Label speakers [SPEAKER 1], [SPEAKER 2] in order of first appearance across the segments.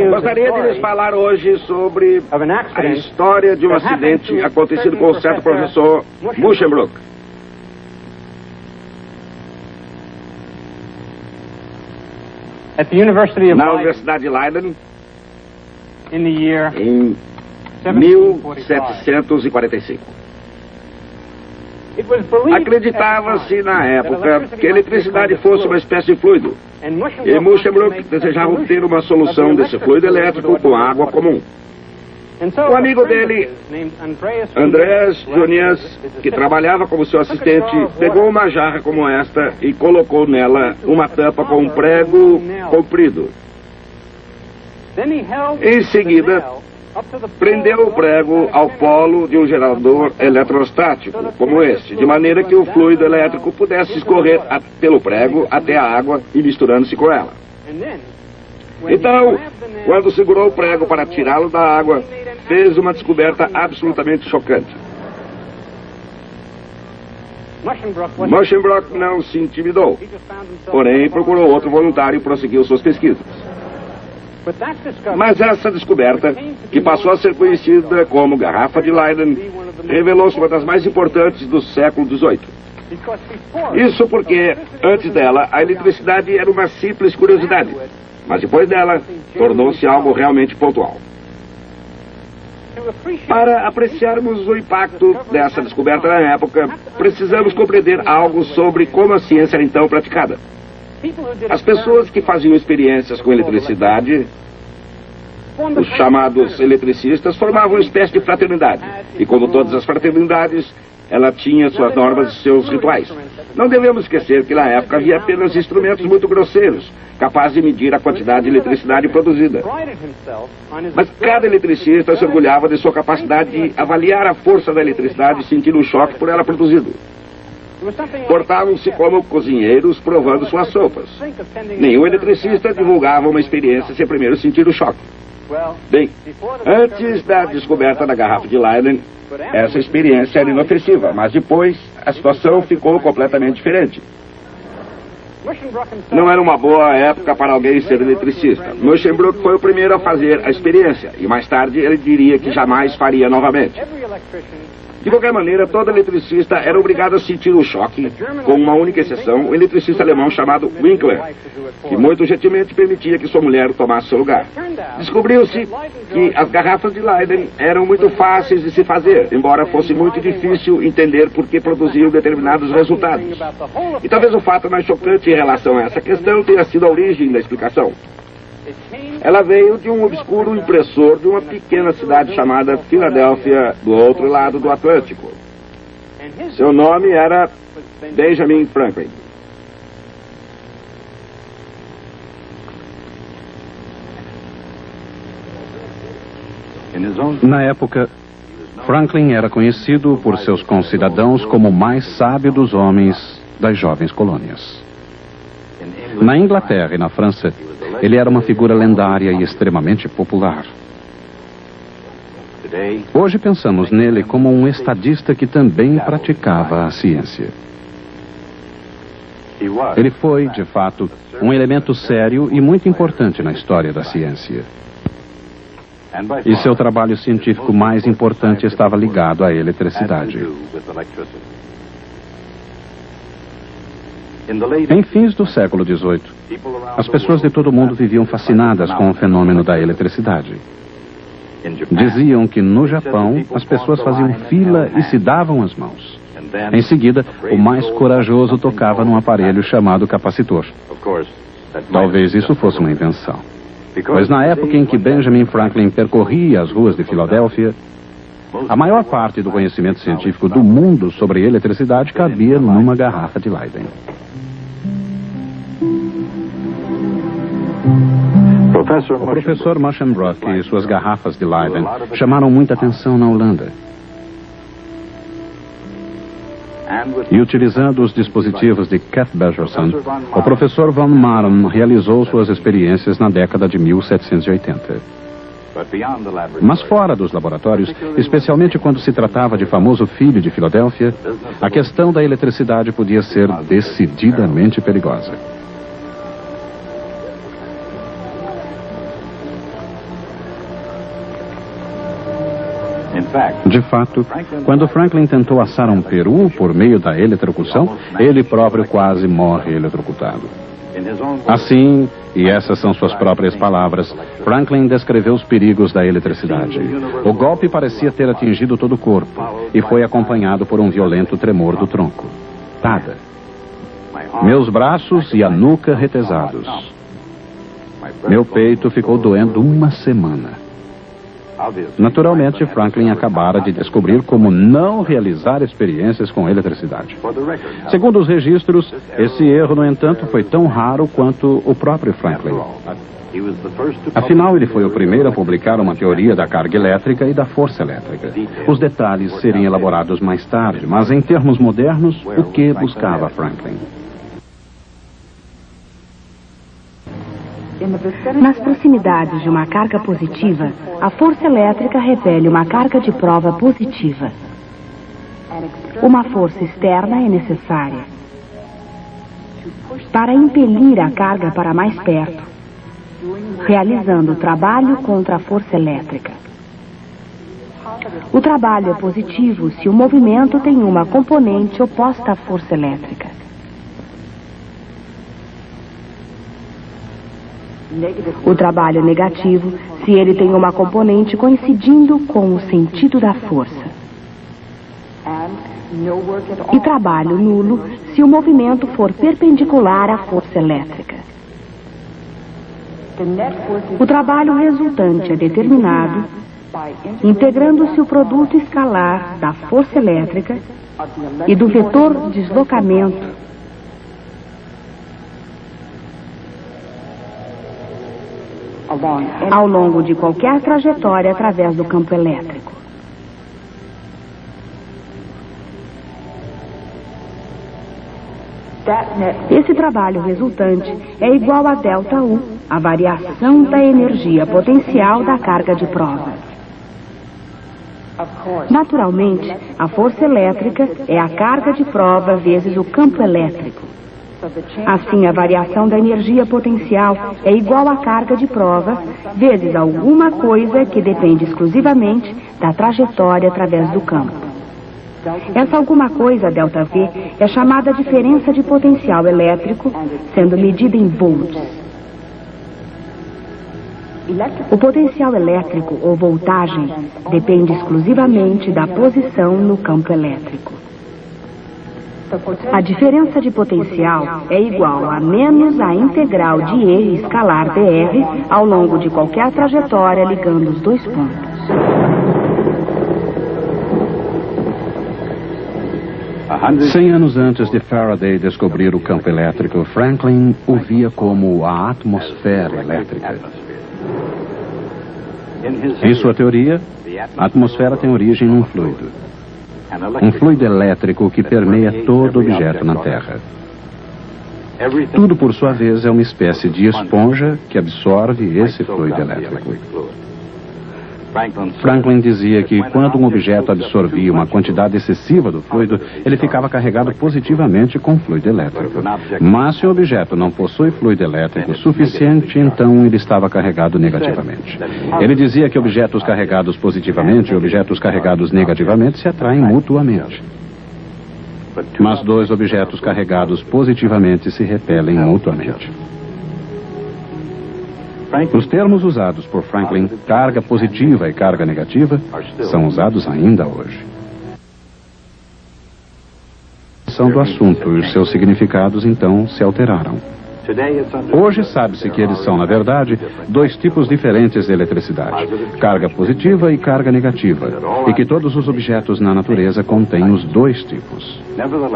[SPEAKER 1] Gostaria de lhes falar hoje sobre a história de um acidente acontecido com o certo professor Muschenbroek. Na Universidade de Leiden, em 1745. Acreditava-se na época que a eletricidade fosse uma espécie de fluido, e Muschenbroek desejava obter uma solução desse fluido elétrico com água comum. Um amigo dele, Andreas Junias, que trabalhava como seu assistente, pegou uma jarra como esta e colocou nela uma tampa com um prego comprido. Em seguida, prendeu o prego ao polo de um gerador eletrostático, como este, de maneira que o fluido elétrico pudesse escorrer pelo prego até a água e misturando-se com ela. Então, quando segurou o prego para tirá-lo da água, fez uma descoberta absolutamente chocante. Muschenbroek não se intimidou, porém procurou outro voluntário e prosseguiu suas pesquisas. Mas essa descoberta, que passou a ser conhecida como Garrafa de Leiden, revelou-se uma das mais importantes do século XVIII. Isso porque, antes dela, a eletricidade era uma simples curiosidade, mas depois dela, tornou-se algo realmente pontual. Para apreciarmos o impacto dessa descoberta na época, precisamos compreender algo sobre como a ciência era então praticada. As pessoas que faziam experiências com eletricidade, os chamados eletricistas, formavam uma espécie de fraternidade. E como todas as fraternidades, ela tinha suas normas e seus rituais. Não devemos esquecer que na época havia apenas instrumentos muito grosseiros, capazes de medir a quantidade de eletricidade produzida. Mas cada eletricista se orgulhava de sua capacidade de avaliar a força da eletricidade e sentir o choque por ela produzido. Portavam-se como cozinheiros provando suas sopas. Nenhum eletricista divulgava uma experiência sem primeiro sentir o choque. Bem, antes da descoberta da Garrafa de Leiden, essa experiência era inofensiva, mas depois a situação ficou completamente diferente. Não era uma boa época para alguém ser eletricista. Muschenbroek foi o primeiro a fazer a experiência, e mais tarde ele diria que jamais faria novamente. De qualquer maneira, todo eletricista era obrigado a sentir o choque, com uma única exceção, o eletricista alemão chamado Winkler, que muito gentilmente permitia que sua mulher tomasse seu lugar. Descobriu-se que as garrafas de Leiden eram muito fáceis de se fazer, embora fosse muito difícil entender por que produziam determinados resultados. E talvez o fato mais chocante em relação a essa questão tenha sido a origem da explicação. Ela veio de um obscuro impressor de uma pequena cidade chamada Filadélfia, do outro lado do Atlântico. Seu nome era Benjamin Franklin.
[SPEAKER 2] Na época, Franklin era conhecido por seus concidadãos como o mais sábio dos homens das jovens colônias. Na Inglaterra e na França, ele era uma figura lendária e extremamente popular. Hoje pensamos nele como um estadista que também praticava a ciência. Ele foi, de fato, um elemento sério e muito importante na história da ciência. E seu trabalho científico mais importante estava ligado à eletricidade. Em fins do século XVIII, as pessoas de todo o mundo viviam fascinadas com o fenômeno da eletricidade. Diziam que no Japão as pessoas faziam fila e se davam as mãos. Em seguida, o mais corajoso tocava num aparelho chamado capacitor. Talvez isso fosse uma invenção. Pois na época em que Benjamin Franklin percorria as ruas de Filadélfia, a maior parte do conhecimento científico do mundo sobre eletricidade cabia numa garrafa de Leiden. O professor Muschenbroek e suas garrafas de Leiden chamaram muita atenção na Holanda. E utilizando os dispositivos de Cat Becherson, o professor Van Marum realizou suas experiências na década de 1780. Mas fora dos laboratórios, especialmente quando se tratava de famoso filho de Filadélfia, a questão da eletricidade podia ser decididamente perigosa. De fato, quando Franklin tentou assar um peru por meio da eletrocução, ele próprio quase morre eletrocutado. Assim, e essas são suas próprias palavras, Franklin descreveu os perigos da eletricidade. O golpe parecia ter atingido todo o corpo e foi acompanhado por um violento tremor do tronco. Nada. Meus braços e a nuca retesados. Meu peito ficou doendo uma semana. Naturalmente, Franklin acabara de descobrir como não realizar experiências com eletricidade. Segundo os registros, esse erro, no entanto, foi tão raro quanto o próprio Franklin. Afinal, ele foi o primeiro a publicar uma teoria da carga elétrica e da força elétrica. Os detalhes seriam elaborados mais tarde, mas em termos modernos, o que buscava Franklin?
[SPEAKER 3] Nas proximidades de uma carga positiva, a força elétrica repele uma carga de prova positiva. Uma força externa é necessária para impelir a carga para mais perto, realizando o trabalho contra a força elétrica. O trabalho é positivo se o movimento tem uma componente oposta à força elétrica. O trabalho é negativo se ele tem uma componente coincidindo com o sentido da força. E trabalho nulo se o movimento for perpendicular à força elétrica. O trabalho resultante é determinado integrando-se o produto escalar da força elétrica e do vetor deslocamento ao longo de qualquer trajetória através do campo elétrico. Esse trabalho resultante é igual a ΔU, a variação da energia potencial da carga de prova. Naturalmente, a força elétrica é a carga de prova vezes o campo elétrico. Assim, a variação da energia potencial é igual à carga de prova vezes alguma coisa que depende exclusivamente da trajetória através do campo. Essa alguma coisa, ΔV, é chamada diferença de potencial elétrico, sendo medida em volts. O potencial elétrico ou voltagem depende exclusivamente da posição no campo elétrico. A diferença de potencial é igual a menos a integral de E escalar dr ao longo de qualquer trajetória ligando os dois pontos.
[SPEAKER 2] Cem anos antes de Faraday descobrir o campo elétrico, Franklin o via como a atmosfera elétrica. Em sua teoria, a atmosfera tem origem num fluido. Um fluido elétrico que permeia todo objeto na Terra. Tudo, por sua vez, é uma espécie de esponja que absorve esse fluido elétrico. Franklin dizia que quando um objeto absorvia uma quantidade excessiva do fluido, ele ficava carregado positivamente com fluido elétrico. Mas se o objeto não possui fluido elétrico suficiente, então ele estava carregado negativamente. Ele dizia que objetos carregados positivamente e objetos carregados negativamente se atraem mutuamente. Mas dois objetos carregados positivamente se repelem mutuamente. Os termos usados por Franklin, carga positiva e carga negativa, são usados ainda hoje. São do assunto e os seus significados, então, se alteraram. Hoje sabe-se que eles são, na verdade, dois tipos diferentes de eletricidade, carga positiva e carga negativa, e que todos os objetos na natureza contêm os dois tipos.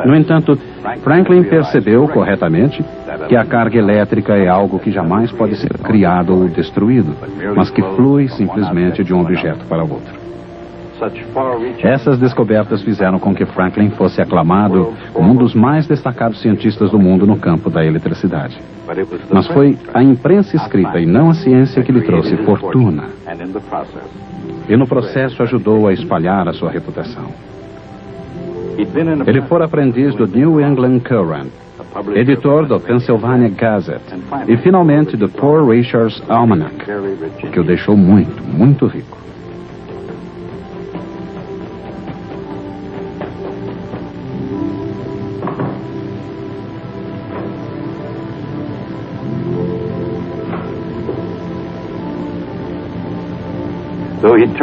[SPEAKER 2] No entanto, Franklin percebeu corretamente que a carga elétrica é algo que jamais pode ser criado ou destruído, mas que flui simplesmente de um objeto para outro. Essas descobertas fizeram com que Franklin fosse aclamado como um dos mais destacados cientistas do mundo no campo da eletricidade. Mas foi a imprensa escrita e não a ciência que lhe trouxe fortuna. E no processo ajudou a espalhar a sua reputação. Ele foi aprendiz do New England Courant, editor do Pennsylvania Gazette e finalmente do Poor Richard's Almanac, o que o deixou muito, muito rico.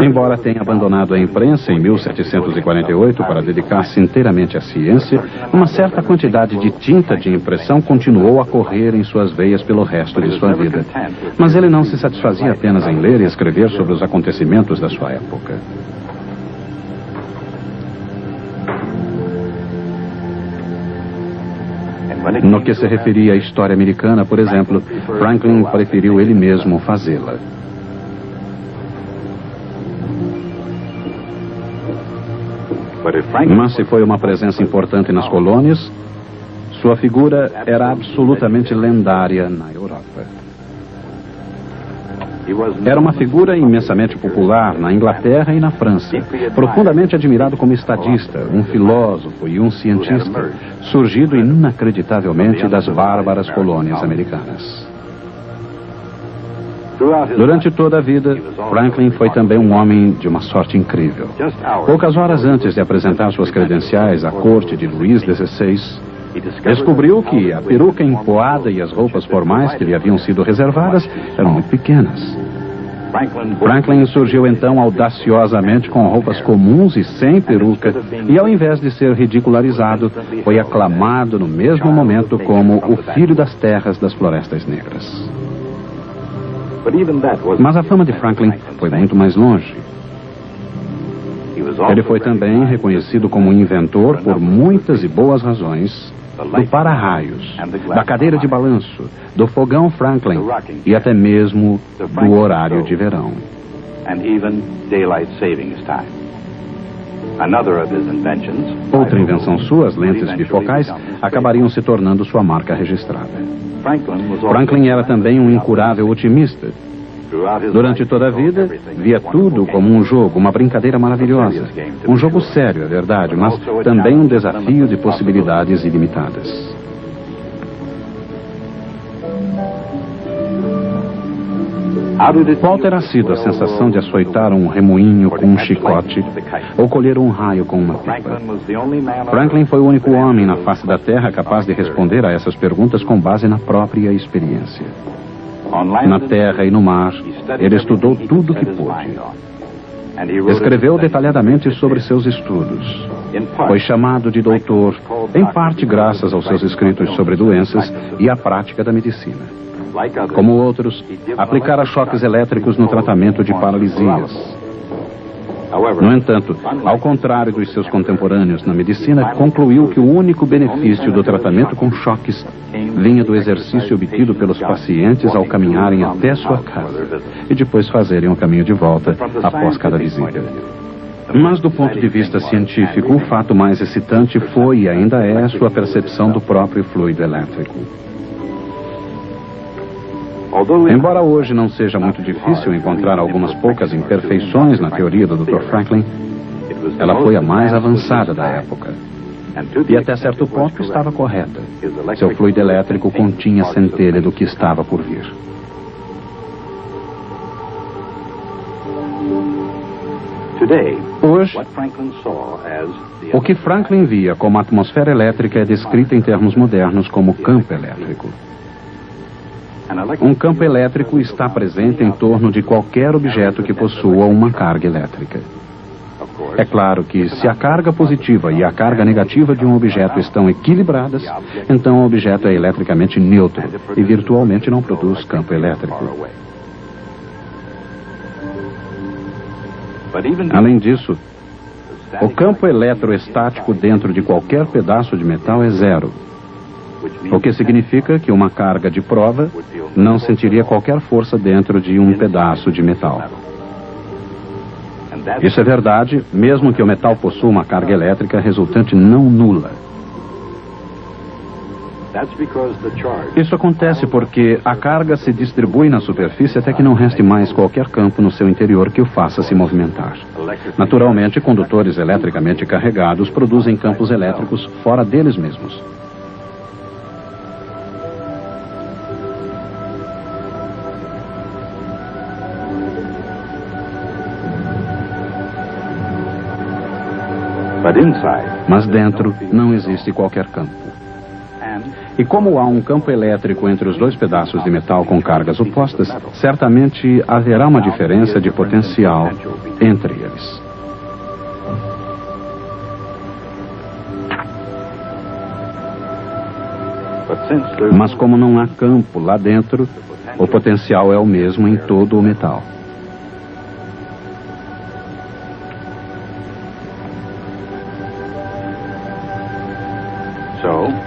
[SPEAKER 2] Embora tenha abandonado a imprensa em 1748 para dedicar-se inteiramente à ciência, uma certa quantidade de tinta de impressão continuou a correr em suas veias pelo resto de sua vida. Mas ele não se satisfazia apenas em ler e escrever sobre os acontecimentos da sua época. No que se referia à história americana, por exemplo, Franklin preferiu ele mesmo fazê-la. Mas se foi uma presença importante nas colônias, sua figura era absolutamente lendária na Europa. Era uma figura imensamente popular na Inglaterra e na França, profundamente admirado como estadista, um filósofo e um cientista, surgido inacreditavelmente das bárbaras colônias americanas. Durante toda a vida, Franklin foi também um homem de uma sorte incrível. Poucas horas antes de apresentar suas credenciais à corte de Luís XVI, descobriu que a peruca empoada e as roupas formais que lhe haviam sido reservadas eram muito pequenas. Franklin surgiu então audaciosamente com roupas comuns e sem peruca, e ao invés de ser ridicularizado, foi aclamado no mesmo momento como o filho das terras das florestas negras. Mas a fama de Franklin foi muito mais longe. Ele foi também reconhecido como inventor por muitas e boas razões do para-raios, da cadeira de balanço, do fogão Franklin e até mesmo do horário de verão. Outra invenção sua, as lentes bifocais, acabariam se tornando sua marca registrada. Franklin era também um incurável otimista. Durante toda a vida, via tudo como um jogo, uma brincadeira maravilhosa. Um jogo sério, é verdade, mas também um desafio de possibilidades ilimitadas. Qual terá sido a sensação de açoitar um remoinho com um chicote ou colher um raio com uma pipa? Franklin foi o único homem na face da Terra capaz de responder a essas perguntas com base na própria experiência. Na terra e no mar, ele estudou tudo o que pôde. Escreveu detalhadamente sobre seus estudos. Foi chamado de doutor, em parte graças aos seus escritos sobre doenças e a prática da medicina. Como outros, aplicara choques elétricos no tratamento de paralisias. No entanto, ao contrário dos seus contemporâneos na medicina, concluiu que o único benefício do tratamento com choques vinha do exercício obtido pelos pacientes ao caminharem até sua casa e depois fazerem o caminho de volta após cada visita. Mas do ponto de vista científico, o fato mais excitante foi e ainda é sua percepção do próprio fluido elétrico. Embora hoje não seja muito difícil encontrar algumas poucas imperfeições na teoria do Dr. Franklin, ela foi a mais avançada da época. E até certo ponto estava correta. Seu fluido elétrico continha centelha do que estava por vir. Hoje, o que Franklin via como atmosfera elétrica é descrita em termos modernos como campo elétrico. Um campo elétrico está presente em torno de qualquer objeto que possua uma carga elétrica. É claro que se a carga positiva e a carga negativa de um objeto estão equilibradas, então o objeto é eletricamente neutro e virtualmente não produz campo elétrico. Além disso, o campo eletroestático dentro de qualquer pedaço de metal é zero. O que significa que uma carga de prova não sentiria qualquer força dentro de um pedaço de metal. Isso é verdade, mesmo que o metal possua uma carga elétrica resultante não nula. Isso acontece porque a carga se distribui na superfície até que não reste mais qualquer campo no seu interior que o faça se movimentar. Naturalmente, condutores eletricamente carregados produzem campos elétricos fora deles mesmos. Mas dentro não existe qualquer campo. E como há um campo elétrico entre os dois pedaços de metal com cargas opostas, certamente haverá uma diferença de potencial entre eles. Mas como não há campo lá dentro, o potencial é o mesmo em todo o metal.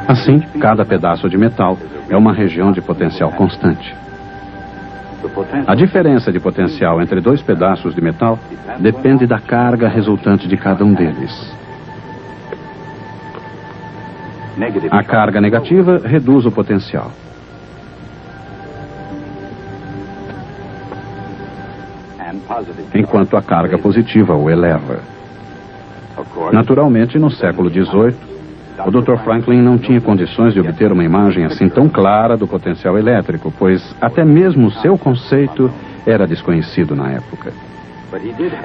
[SPEAKER 2] Assim, cada pedaço de metal é uma região de potencial constante. A diferença de potencial entre dois pedaços de metal depende da carga resultante de cada um deles. A carga negativa reduz o potencial. Enquanto a carga positiva o eleva. Naturalmente, no século XVIII, o Dr. Franklin não tinha condições de obter uma imagem assim tão clara do potencial elétrico, pois até mesmo o seu conceito era desconhecido na época.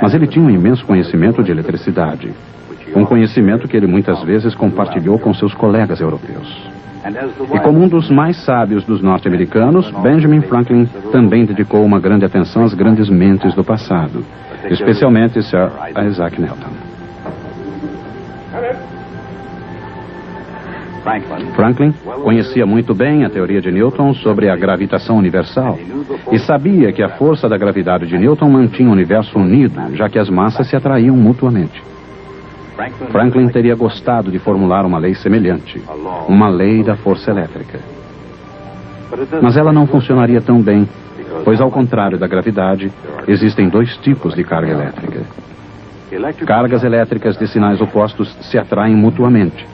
[SPEAKER 2] Mas ele tinha um imenso conhecimento de eletricidade, um conhecimento que ele muitas vezes compartilhou com seus colegas europeus. E como um dos mais sábios dos norte-americanos, Benjamin Franklin também dedicou uma grande atenção às grandes mentes do passado, especialmente Sir Isaac Newton. Franklin conhecia muito bem a teoria de Newton sobre a gravitação universal e sabia que a força da gravidade de Newton mantinha o universo unido, já que as massas se atraíam mutuamente. Franklin teria gostado de formular uma lei semelhante, uma lei da força elétrica. Mas ela não funcionaria tão bem, pois ao contrário da gravidade, existem dois tipos de carga elétrica. Cargas elétricas de sinais opostos se atraem mutuamente,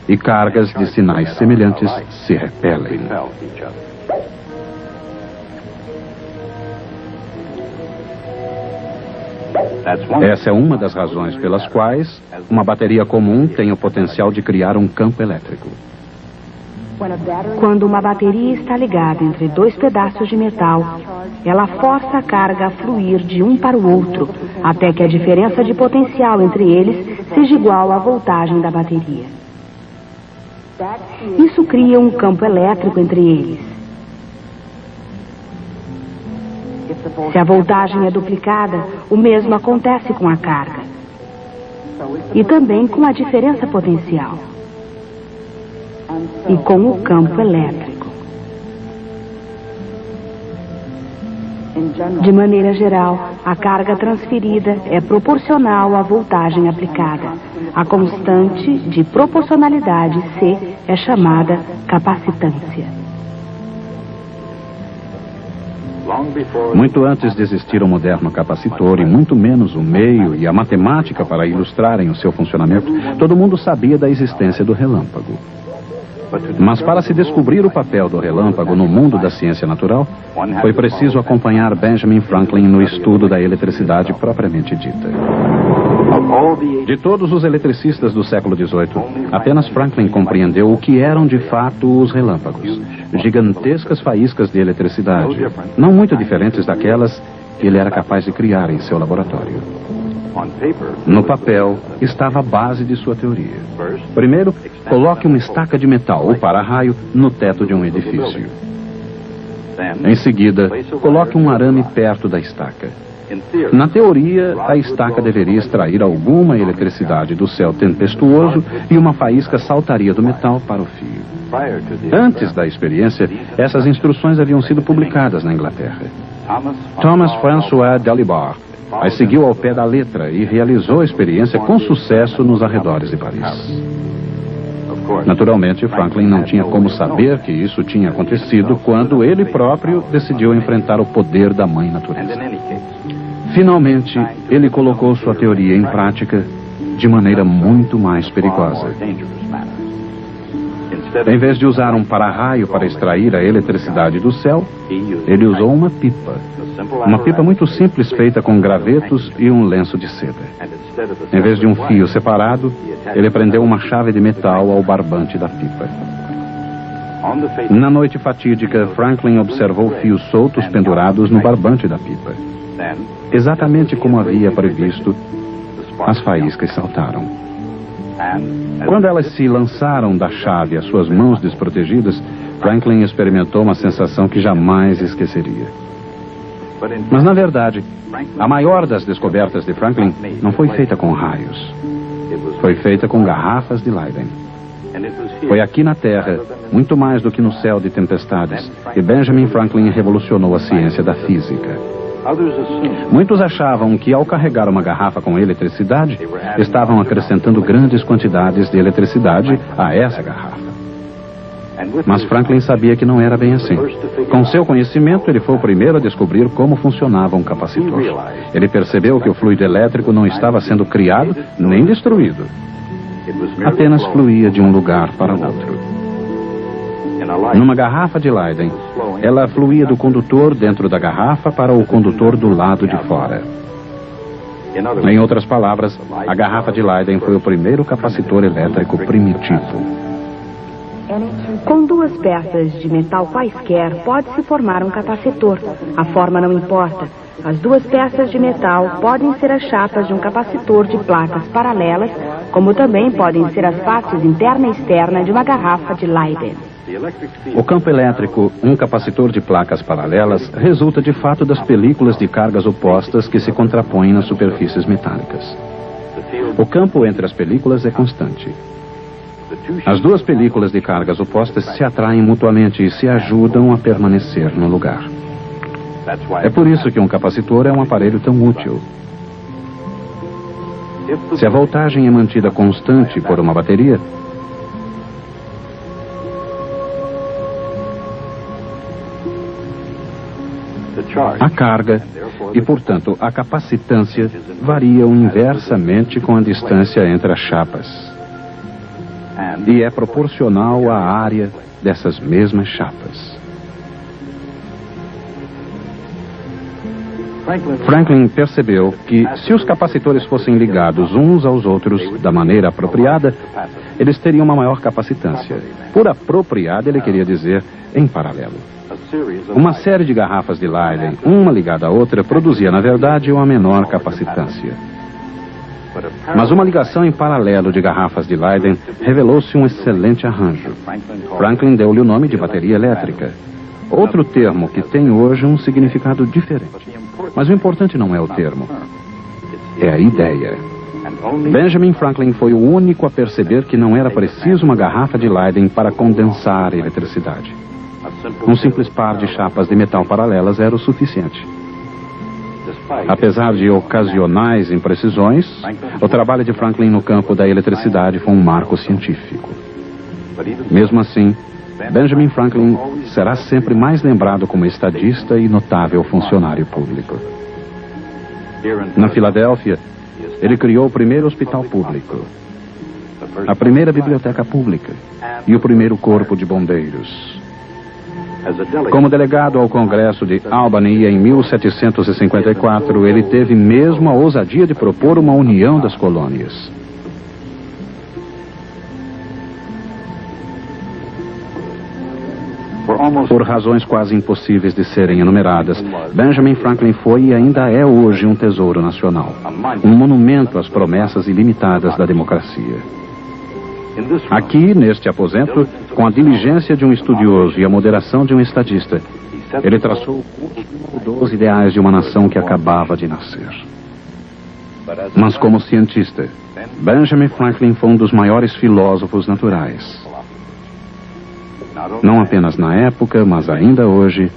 [SPEAKER 2] e cargas de sinais semelhantes se repelem. Essa é uma das razões pelas quais uma bateria comum tem o potencial de criar um campo elétrico.
[SPEAKER 3] Quando uma bateria está ligada entre dois pedaços de metal, ela força a carga a fluir de um para o outro, até que a diferença de potencial entre eles seja igual à voltagem da bateria. Isso cria um campo elétrico entre eles. Se a voltagem é duplicada, o mesmo acontece com a carga. E também com a diferença potencial. E com o campo elétrico. De maneira geral, a carga transferida é proporcional à voltagem aplicada. A constante de proporcionalidade C é chamada capacitância.
[SPEAKER 2] Muito antes de existir o moderno capacitor, e muito menos o meio e a matemática para ilustrarem o seu funcionamento, todo mundo sabia da existência do relâmpago. Mas para se descobrir o papel do relâmpago no mundo da ciência natural, foi preciso acompanhar Benjamin Franklin no estudo da eletricidade propriamente dita. De todos os eletricistas do século XVIII, apenas Franklin compreendeu o que eram de fato os relâmpagos. Gigantescas faíscas de eletricidade, não muito diferentes daquelas que ele era capaz de criar em seu laboratório. No papel estava a base de sua teoria. Primeiro, coloque uma estaca de metal ou para-raio no teto de um edifício. Em seguida, coloque um arame perto da estaca. Na teoria, a estaca deveria extrair alguma eletricidade do céu tempestuoso e uma faísca saltaria do metal para o fio. Antes da experiência, essas instruções haviam sido publicadas na Inglaterra. Thomas François Dalibard as seguiu ao pé da letra e realizou a experiência com sucesso nos arredores de Paris. Naturalmente, Franklin não tinha como saber que isso tinha acontecido quando ele próprio decidiu enfrentar o poder da mãe natureza. Finalmente, ele colocou sua teoria em prática de maneira muito mais perigosa. Em vez de usar um para-raio para extrair a eletricidade do céu, ele usou uma pipa. Uma pipa muito simples feita com gravetos e um lenço de seda. Em vez de um fio separado, ele prendeu uma chave de metal ao barbante da pipa. Na noite fatídica, Franklin observou fios soltos pendurados no barbante da pipa. Exatamente como havia previsto, as faíscas saltaram. Quando elas se lançaram da chave às suas mãos desprotegidas, Franklin experimentou uma sensação que jamais esqueceria. Mas, na verdade, a maior das descobertas de Franklin não foi feita com raios. Foi feita com garrafas de Leyden. Foi aqui na Terra, muito mais do que no céu de tempestades, que Benjamin Franklin revolucionou a ciência da física. Muitos achavam que, ao carregar uma garrafa com eletricidade, estavam acrescentando grandes quantidades de eletricidade a essa garrafa. Mas Franklin sabia que não era bem assim. Com seu conhecimento, ele foi o primeiro a descobrir como funcionava um capacitor. Ele percebeu que o fluido elétrico não estava sendo criado nem destruído. Apenas fluía de um lugar para outro. Numa garrafa de Leyden, ela fluía do condutor dentro da garrafa para o condutor do lado de fora. Em outras palavras, a garrafa de Leyden foi o primeiro capacitor elétrico primitivo.
[SPEAKER 3] Com duas peças de metal quaisquer, pode-se formar um capacitor. A forma não importa. As duas peças de metal podem ser as chapas de um capacitor de placas paralelas, como também podem ser as partes interna e externa de uma garrafa de Leyden.
[SPEAKER 2] O campo elétrico, um capacitor de placas paralelas, resulta de fato das películas de cargas opostas que se contrapõem nas superfícies metálicas. O campo entre as películas é constante. As duas películas de cargas opostas se atraem mutuamente e se ajudam a permanecer no lugar. É por isso que um capacitor é um aparelho tão útil. Se a voltagem é mantida constante por uma bateria, a carga e, portanto, a capacitância variam inversamente com a distância entre as chapas. E é proporcional à área dessas mesmas chapas. Franklin percebeu que, se os capacitores fossem ligados uns aos outros da maneira apropriada, eles teriam uma maior capacitância. Por apropriada, ele queria dizer em paralelo. Uma série de garrafas de Leyden, uma ligada à outra, produzia, na verdade, uma menor capacitância. Mas uma ligação em paralelo de garrafas de Leyden revelou-se um excelente arranjo. Franklin deu-lhe o nome de bateria elétrica. Outro termo que tem hoje um significado diferente. Mas o importante não é o termo, é a ideia. Benjamin Franklin foi o único a perceber que não era preciso uma garrafa de Leyden para condensar eletricidade. Um simples par de chapas de metal paralelas era o suficiente. Apesar de ocasionais imprecisões, o trabalho de Franklin no campo da eletricidade foi um marco científico. Mesmo assim, Benjamin Franklin será sempre mais lembrado como estadista e notável funcionário público. Na Filadélfia, ele criou o primeiro hospital público, a primeira biblioteca pública e o primeiro corpo de bombeiros. Como delegado ao Congresso de Albany em 1754, ele teve mesmo a ousadia de propor uma união das colônias. Por razões quase impossíveis de serem enumeradas, Benjamin Franklin foi e ainda é hoje um tesouro nacional, um monumento às promessas ilimitadas da democracia. Aqui, neste aposento, com a diligência de um estudioso e a moderação de um estadista, ele traçou o curso dos ideais de uma nação que acabava de nascer. Mas como cientista, Benjamin Franklin foi um dos maiores filósofos naturais. Não apenas na época, mas ainda hoje,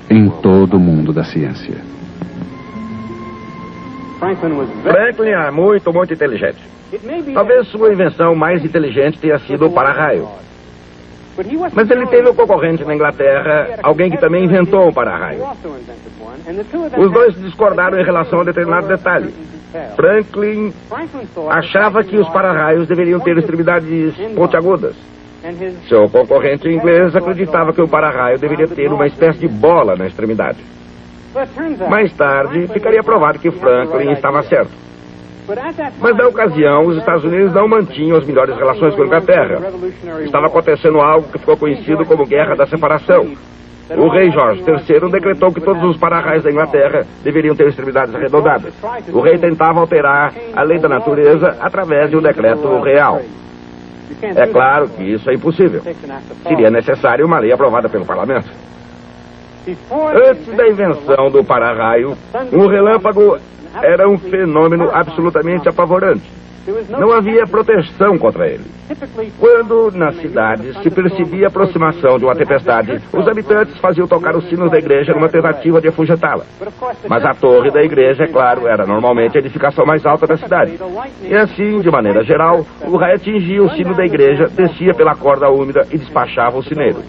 [SPEAKER 2] em todo o mundo da ciência.
[SPEAKER 1] Franklin é muito inteligente. Talvez sua invenção mais inteligente tenha sido o para-raio. Mas ele teve um concorrente na Inglaterra, alguém que também inventou um para-raio. Os dois discordaram em relação a determinado detalhe. Franklin achava que os para-raios deveriam ter extremidades pontiagudas. Seu concorrente inglês acreditava que o para-raio deveria ter uma espécie de bola na extremidade. Mais tarde, ficaria provado que Franklin estava certo. Mas na ocasião, os Estados Unidos não mantinham as melhores relações com a Inglaterra. Estava acontecendo algo que ficou conhecido como Guerra da Separação. O rei Jorge III decretou que todos os para-raios da Inglaterra deveriam ter extremidades arredondadas. O rei tentava alterar a lei da natureza através de um decreto real. É claro que isso é impossível. Seria necessário uma lei aprovada pelo parlamento. Antes da invenção do para-raio, um relâmpago era um fenômeno absolutamente apavorante. Não havia proteção contra ele. Quando nas cidades se percebia a aproximação de uma tempestade, os habitantes faziam tocar os sinos da igreja numa tentativa de afugentá-la. Mas a torre da igreja, é claro, era normalmente a edificação mais alta da cidade. E assim, de maneira geral, o raio atingia o sino da igreja, descia pela corda úmida e despachava o sineiro.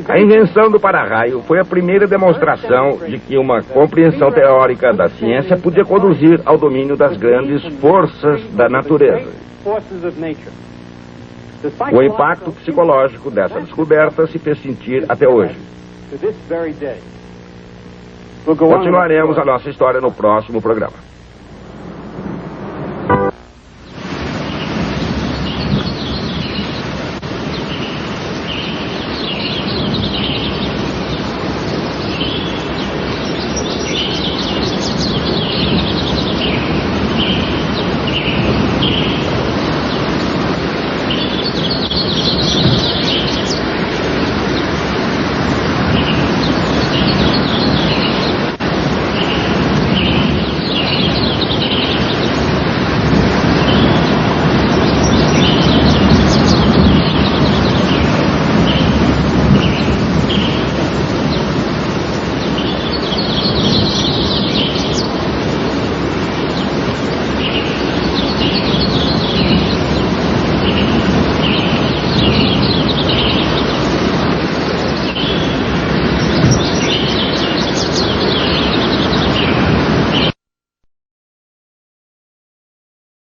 [SPEAKER 1] A invenção do para-raio foi a primeira demonstração de que uma compreensão teórica da ciência podia conduzir ao domínio das grandes forças da natureza. O impacto psicológico dessa descoberta se fez sentir até hoje. Continuaremos a nossa história no próximo programa.